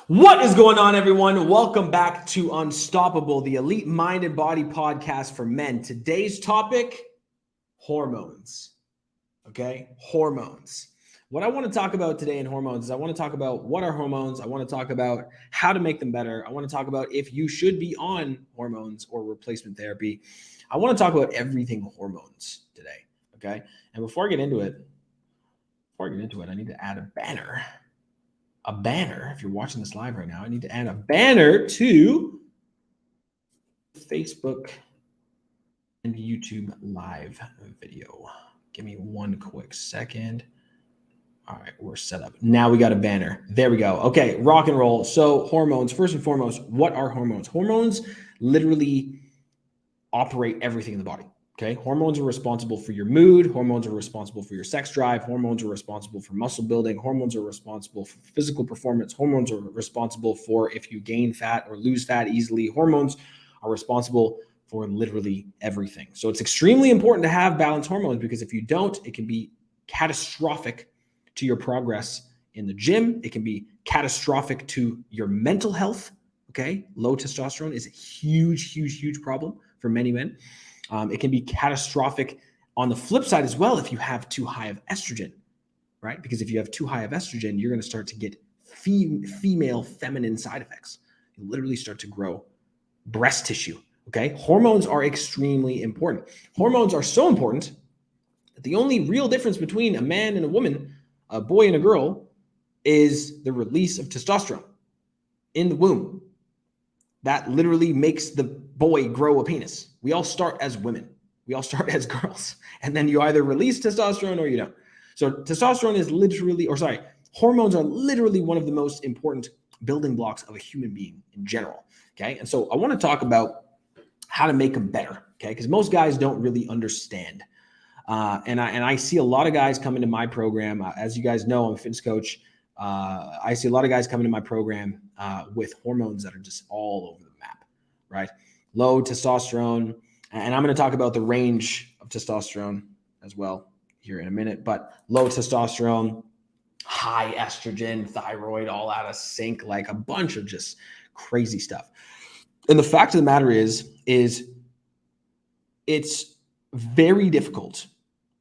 What is going on, everyone? Welcome back to Unstoppable, the elite mind and body podcast for men. Today's topic, hormones. Okay, hormones. What I want to talk about today in hormones is I want to talk about what are hormones. I want to talk about how to make them better. I want to talk about if you should be on hormones or replacement therapy. I want to talk about everything hormones today. Okay, and before I get into it, I need to add a banner. If you're watching this live right now, I need to add a banner to Facebook and YouTube live video. Give me one quick second. All right, we're set up. Now we got a banner. There we go. Okay, rock and roll. So hormones, first and foremost, what are hormones? Hormones literally operate everything in the body. Okay, hormones are responsible for your mood. Hormones are responsible for your sex drive. Hormones are responsible for muscle building. Hormones are responsible for physical performance. Hormones are responsible for if you gain fat or lose fat easily. Hormones are responsible for literally everything. So it's extremely important to have balanced hormones because if you don't, it can be catastrophic to your progress in the gym. It can be catastrophic to your mental health. Okay, low testosterone is a huge problem for many men. It can be catastrophic on the flip side as well if you have too high of estrogen, right? Because if you have too high of estrogen, you're going to start to get female feminine side effects. You literally start to grow breast tissue, okay? Hormones are extremely important. Hormones are so important that the only real difference between a man and a woman, a boy and a girl, is the release of testosterone in the womb. That literally makes the boy grow a penis. We all start as women. We all start as girls. And then you either release testosterone or you don't. So testosterone is hormones are literally one of the most important building blocks of a human being in general. Okay. And so I want to talk about how to make them better. Okay. Because most guys don't really understand. And I see a lot of guys come into my program. As you guys know, I'm a fitness coach. I see a lot of guys come into my program with hormones that are just all over the map, right? Low testosterone. And I'm going to talk about the range of testosterone as well here in a minute, but low testosterone, high estrogen, thyroid, all out of sync, like a bunch of just crazy stuff. And the fact of the matter is it's very difficult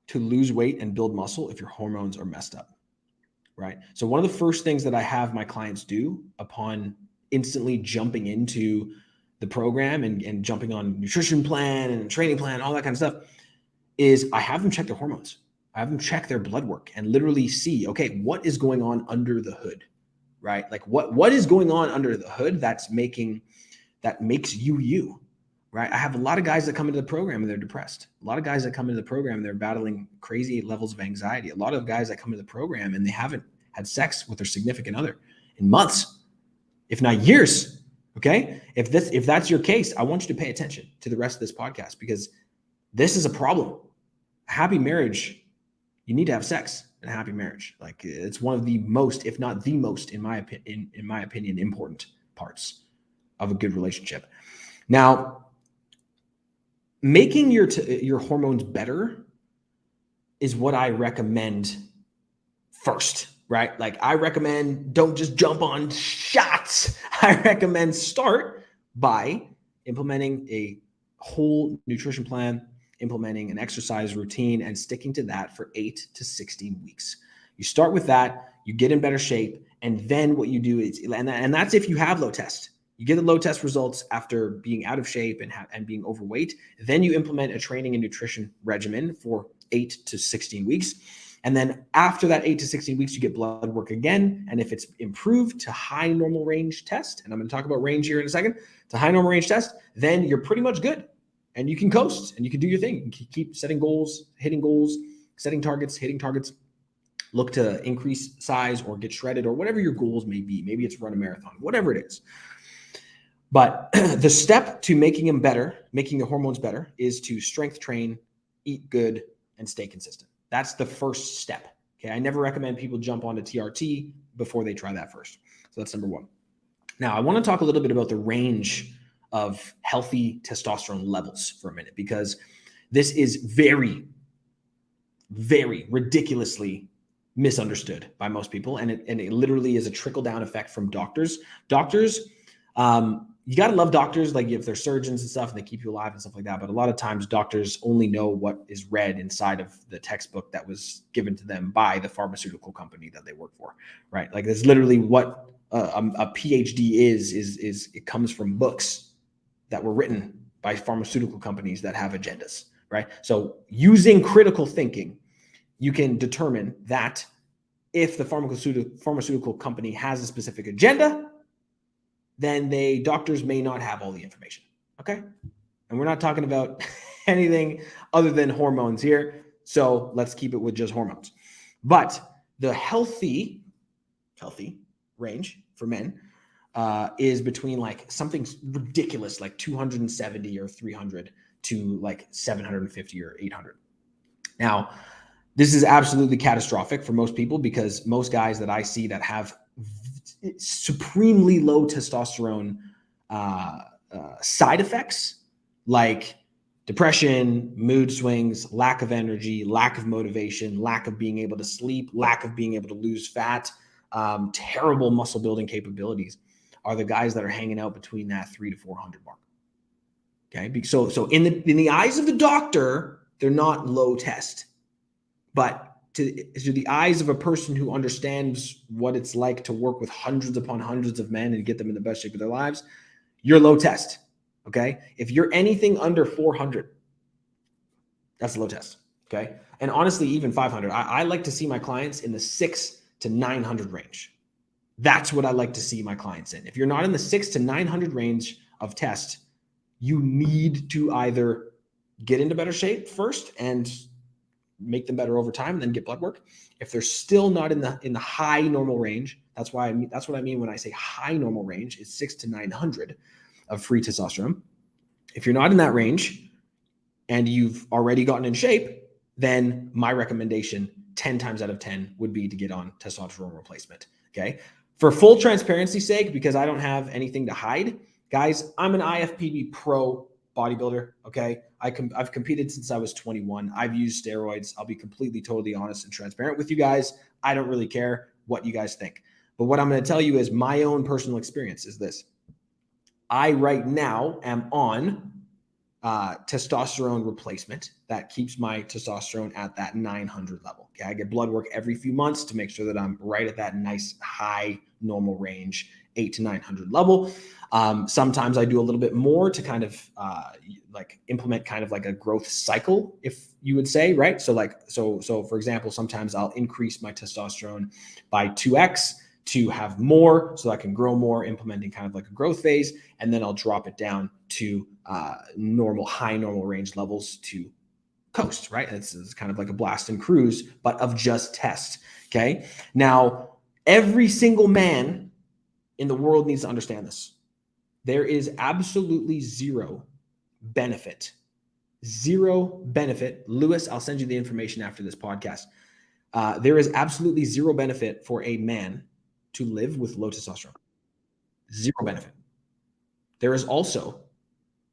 to lose weight and build muscle if your hormones are messed up. Right. So one of the first things that I have my clients do upon instantly jumping into the program and jumping on a nutrition plan and a training plan, all that kind of stuff, is I have them check their hormones. I have them check their blood work and literally see, okay, what is going on under the hood, right? Like what is going on under the hood that makes you, right? I have a lot of guys that come into the program and they're depressed. A lot of guys that come into the program and they're battling crazy levels of anxiety. A lot of guys that come into the program and they haven't had sex with their significant other in months, if not years. Okay. If that's your case, I want you to pay attention to the rest of this podcast because this is a problem. A happy marriage, you need to have sex in a happy marriage. Like it's one of the most, if not the most, in my opinion, important parts of a good relationship. Now, making your hormones better is what I recommend first, right? Like I recommend don't just jump on shots. I recommend start by implementing a whole nutrition plan, implementing an exercise routine, and sticking to that for 8 to 16 weeks. You start with that, you get in better shape, and then what you do is, and that's if you have low test. You get the low test results after being out of shape and being overweight. Then you implement a training and nutrition regimen for 8 to 16 weeks. And then after that 8 to 16 weeks, you get blood work again. And if it's improved to high normal range test, and I'm going to talk about range here in a second, to high normal range test, then you're pretty much good. And you can coast and you can do your thing. You can keep setting goals, hitting goals, setting targets, hitting targets. Look to increase size or get shredded or whatever your goals may be. Maybe it's run a marathon, whatever it is. But the step to making them better, making the hormones better, is to strength train, eat good, and stay consistent. That's the first step. Okay. I never recommend people jump onto TRT before they try that first. So that's number one. Now, I want to talk a little bit about the range of healthy testosterone levels for a minute, because this is very, very ridiculously misunderstood by most people, and it literally is a trickle down effect from doctors. Doctors, you got to love doctors, like if they're surgeons and stuff and they keep you alive and stuff like that. But a lot of times doctors only know what is read inside of the textbook that was given to them by the pharmaceutical company that they work for, right? Like that's literally what a PhD is it comes from books that were written by pharmaceutical companies that have agendas, right? So using critical thinking, you can determine that if the pharmaceutical company has a specific agenda, then doctors may not have all the information, okay? And we're not talking about anything other than hormones here, so let's keep it with just hormones. But the healthy range for men is between like something ridiculous like 270 or 300 to like 750 or 800. Now, this is absolutely catastrophic for most people because most guys that I see that have supremely low testosterone side effects like depression, mood swings, lack of energy, lack of motivation, lack of being able to sleep, lack of being able to lose fat, terrible muscle building capabilities are the guys that are hanging out between that 300 to 400 mark. Okay, so in the eyes of the doctor, they're not low test, but to the eyes of a person who understands what it's like to work with hundreds upon hundreds of men and get them in the best shape of their lives, you're low test. Okay, if you're anything under 400, that's low test. Okay, and honestly, even 500, I like to see my clients in the 600 to 900 range. That's what I like to see my clients in. If you're not in the 600 to 900 range of test, you need to either get into better shape first and make them better over time and then get blood work. If they're still not in the high normal range, that's what I mean when I say high normal range is 600 to 900 of free testosterone. If you're not in that range and you've already gotten in shape, then my recommendation 10 times out of 10 would be to get on testosterone replacement. Okay. For full transparency's sake, because I don't have anything to hide, guys, I'm an IFBB pro bodybuilder. Okay. I've competed since I was 21. I've used steroids. I'll be completely, totally honest and transparent with you guys. I don't really care what you guys think. But what I'm going to tell you is my own personal experience is this. I right now am on testosterone replacement that keeps my testosterone at that 900 level. Okay. I get blood work every few months to make sure that I'm right at that nice high normal range, 800 to 900 level. Sometimes I do a little bit more to kind of like implement kind of like a growth cycle, if you would say, right? So for example, sometimes I'll increase my testosterone by 2x to have more so I can grow more, implementing kind of like a growth phase. And then I'll drop it down to high normal range levels to coast, right? It's kind of like a blast and cruise, but of just test. Okay. Now, every single man in the world needs to understand this. There is absolutely zero benefit. Lewis, I'll send you the information after this podcast. There is absolutely zero benefit for a man to live with low testosterone. Zero benefit. There is also,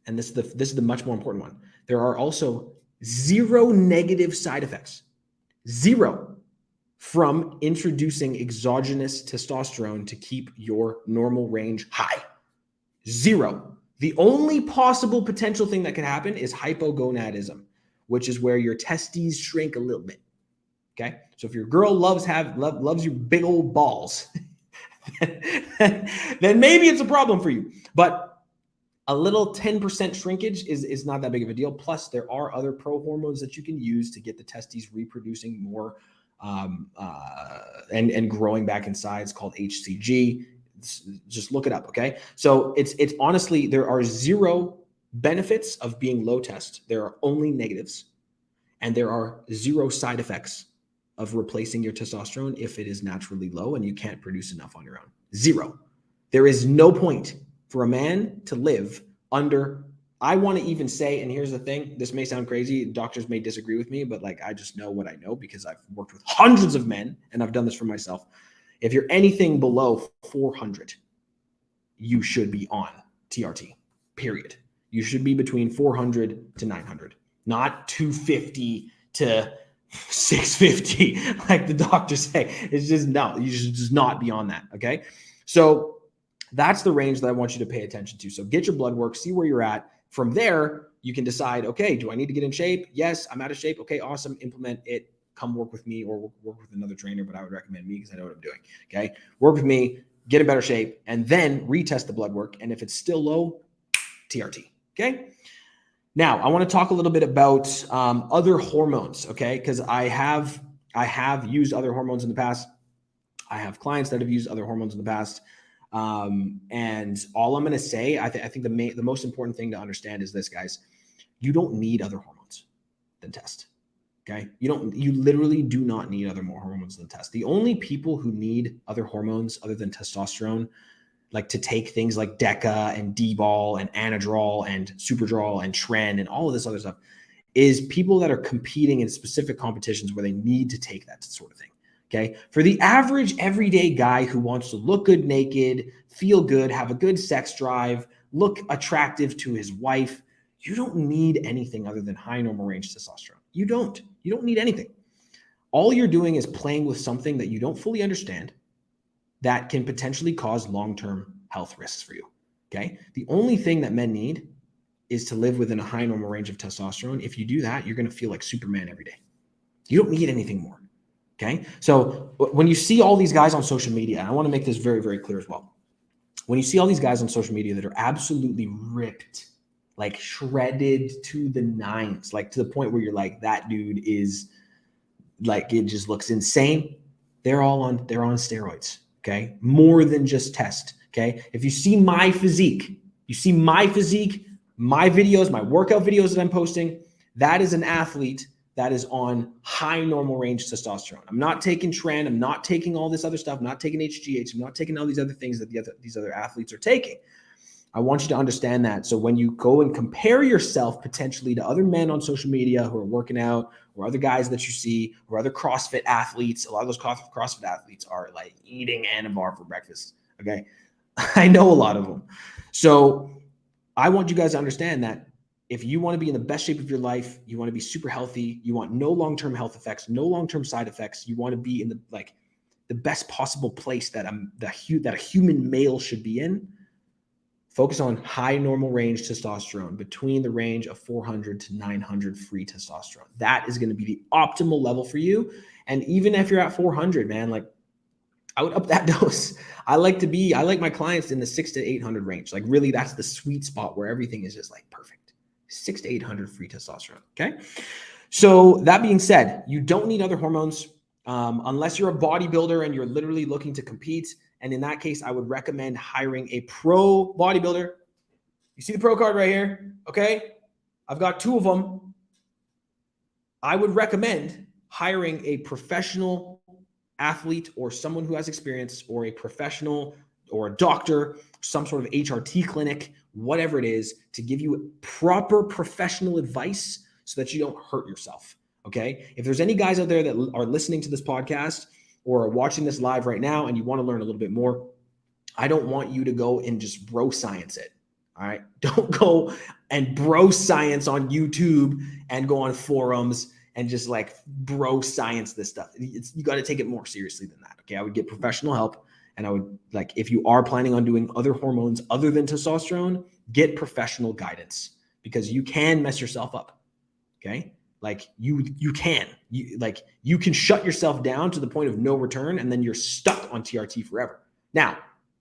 and this is the much more important one, there are also zero negative side effects. Zero from introducing exogenous testosterone to keep your normal range high. Zero. The only possible potential thing that can happen is hypogonadism, which is where your testes shrink a little bit. Okay. So if your girl loves your big old balls, then maybe it's a problem for you. But a little 10% shrinkage is not that big of a deal. Plus, there are other pro-hormones that you can use to get the testes reproducing more and growing back in size called HCG. Just look it up, okay? So it's honestly, there are zero benefits of being low test. There are only negatives, and there are zero side effects of replacing your testosterone if it is naturally low and you can't produce enough on your own. Zero. There is no point for a man to live under, I want to even say, and here's the thing, this may sound crazy, doctors may disagree with me, but like I just know what I know because I've worked with hundreds of men and I've done this for myself. If you're anything below 400, you should be on TRT, period. You should be between 400 to 900, not 250 to 650, like the doctors say. It's just no, you should just not be on that. Okay. So that's the range that I want you to pay attention to. So get your blood work, see where you're at. From there, you can decide, okay, do I need to get in shape? Yes, I'm out of shape. Okay, awesome. Implement it. Come work with me or work with another trainer, but I would recommend me because I know what I'm doing. Okay. Work with me, get in better shape, and then retest the blood work. And if it's still low, TRT. Okay. Now, I want to talk a little bit about other hormones, okay? Because I have used other hormones in the past. I have clients that have used other hormones in the past. And all I'm going to say, I think the most important thing to understand is this, guys. You don't need other hormones than test, okay? You literally do not need other more hormones than test. The only people who need other hormones other than testosterone, like to take things like DECA and D-bol and Anadrol and Superdrol and Tren and all of this other stuff, is people that are competing in specific competitions where they need to take that sort of thing. Okay. For the average everyday guy who wants to look good naked, feel good, have a good sex drive, look attractive to his wife, you don't need anything other than high normal range testosterone. You don't need anything. All you're doing is playing with something that you don't fully understand that can potentially cause long-term health risks for you. Okay. The only thing that men need is to live within a high normal range of testosterone. If you do that, you're going to feel like Superman every day. You don't need anything more. Okay. So when you see all these guys on social media, and I want to make this very, very clear as well. When you see all these guys on social media that are absolutely ripped, like shredded to the nines, like to the point where you're like, that dude is like, it just looks insane. They're on steroids. Okay. More than just test. Okay. If you see my physique, my videos, my workout videos that I'm posting, that is an athlete that is on high normal range testosterone. I'm not taking Tren. I'm not taking all this other stuff. I'm not taking HGH. I'm not taking all these other things that these other athletes are taking. I want you to understand that. So when you go and compare yourself potentially to other men on social media who are working out, or other guys that you see, or other CrossFit athletes, a lot of those CrossFit athletes are like eating Anavar for breakfast. Okay. I know a lot of them. So I want you guys to understand that if you want to be in the best shape of your life, you want to be super healthy, you want no long-term health effects, no long-term side effects, you want to be in the best possible place that a human male should be in, focus on high normal range testosterone between the range of 400 to 900 free testosterone. That is going to be the optimal level for you. And even if you're at 400, man, like I would up that dose. I like my clients in the 600 to 800 range. Like really, that's the sweet spot where everything is just like perfect. 600 to 800 free testosterone. Okay. So that being said, you don't need other hormones unless you're a bodybuilder and you're literally looking to compete. And in that case, I would recommend hiring a pro bodybuilder. You see the pro card right here. Okay. I've got two of them. I would recommend hiring a professional athlete or someone who has experience, or a professional or a doctor, some sort of HRT clinic, whatever it is, to give you proper professional advice so that you don't hurt yourself. Okay. If there's any guys out there that are listening to this podcast or are watching this live right now and you want to learn a little bit more, I don't want you to go and just bro science it. All right. Don't go and bro science on YouTube and go on forums and just like bro science this stuff. You got to take it more seriously than that. Okay. I would get professional help. And I would like, if you are planning on doing other hormones other than testosterone, get professional guidance, because you can mess yourself up. Okay. Like you can shut yourself down to the point of no return. And then you're stuck on TRT forever. Now,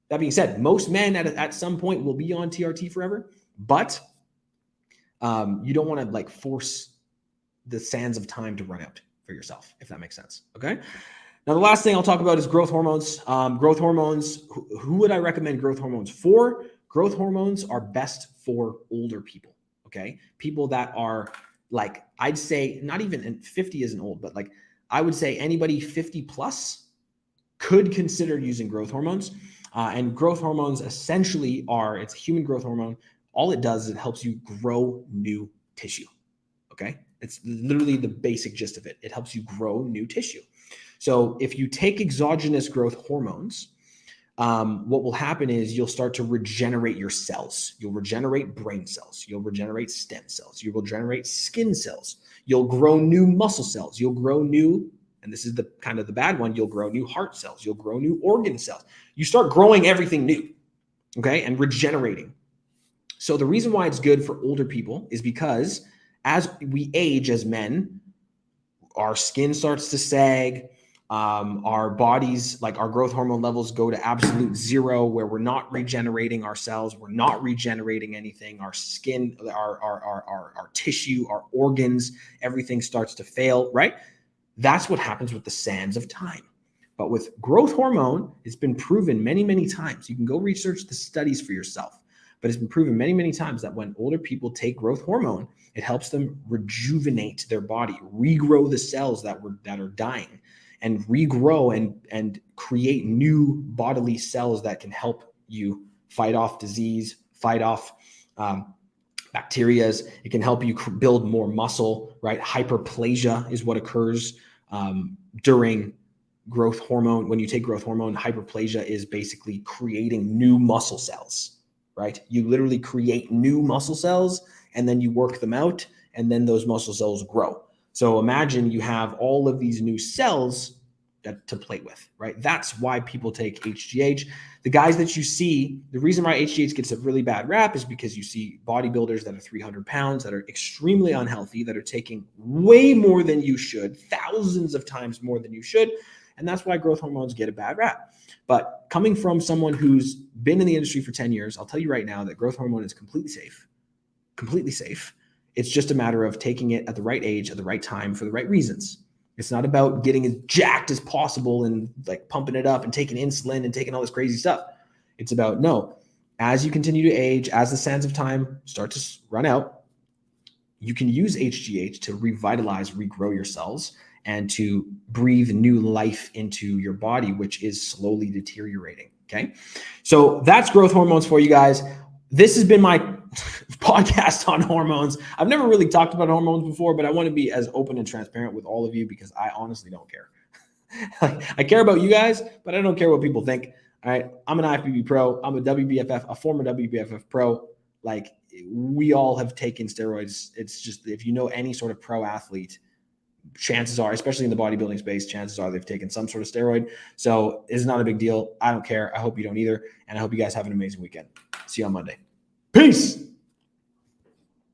that being said, most men at some point will be on TRT forever, but you don't want to like force the sands of time to run out for yourself, if that makes sense. Okay. Now, the last thing I'll talk about is growth hormones. Growth hormones, who would I recommend growth hormones for? Growth hormones are best for older people, okay? People that are like, I'd say not even, and 50 isn't old, but like I would say anybody 50 plus could consider using growth hormones. And growth hormones essentially it's a human growth hormone. All it does is it helps you grow new tissue, okay? It's literally the basic gist of it. It helps you grow new tissue. So if you take exogenous growth hormones, what will happen is you'll start to regenerate your cells. You'll regenerate brain cells. You'll regenerate stem cells. You will generate skin cells. You'll grow new muscle cells. You'll grow new, and this is the kind of the bad one, you'll grow new heart cells. You'll grow new organ cells. You start growing everything new, okay, and regenerating. So the reason why it's good for older people is because as we age as men, our skin starts to sag, our bodies, like our growth hormone levels go to absolute zero, where we're not regenerating our cells, we're not regenerating anything. Our skin, our tissue, our organs, everything starts to fail, right? That's what happens with the sands of time. But with growth hormone, it's been proven many, many times. You can go research the studies for yourself, but it's been proven many, many times that when older people take growth hormone, it helps them rejuvenate their body, regrow the cells that are dying, and regrow and create new bodily cells that can help you fight off disease, fight off bacterias. It can help you build more muscle, right? Hyperplasia is what occurs during growth hormone. When you take growth hormone, hyperplasia is basically creating new muscle cells, right? You literally create new muscle cells and then you work them out, and then those muscle cells grow. So imagine you have all of these new cells to play with, right? That's why people take HGH. The guys that you see, the reason why HGH gets a really bad rap is because you see bodybuilders that are 300 pounds, that are extremely unhealthy, that are taking way more than you should, thousands of times more than you should. And that's why growth hormones get a bad rap. But coming from someone who's been in the industry for 10 years, I'll tell you right now that growth hormone is completely safe. Completely safe. It's just a matter of taking it at the right age, at the right time, for the right reasons. It's not about getting as jacked as possible and like pumping it up and taking insulin and taking all this crazy stuff. It's about, no, as you continue to age, as the sands of time start to run out, you can use HGH to revitalize, regrow your cells, and to breathe new life into your body, which is slowly deteriorating. Okay. So that's growth hormones for you guys. This has been my podcast on hormones. I've never really talked about hormones before, but I want to be as open and transparent with all of you because I honestly don't care. I care about you guys, but I don't care what people think. All right. I'm an IFBB pro. I'm a WBFF, a former WBFF pro. Like, we all have taken steroids. It's just, if you know any sort of pro athlete, chances are, especially in the bodybuilding space, chances are they've taken some sort of steroid. So it's not a big deal. I don't care. I hope you don't either. And I hope you guys have an amazing weekend. See you on Monday. Peace.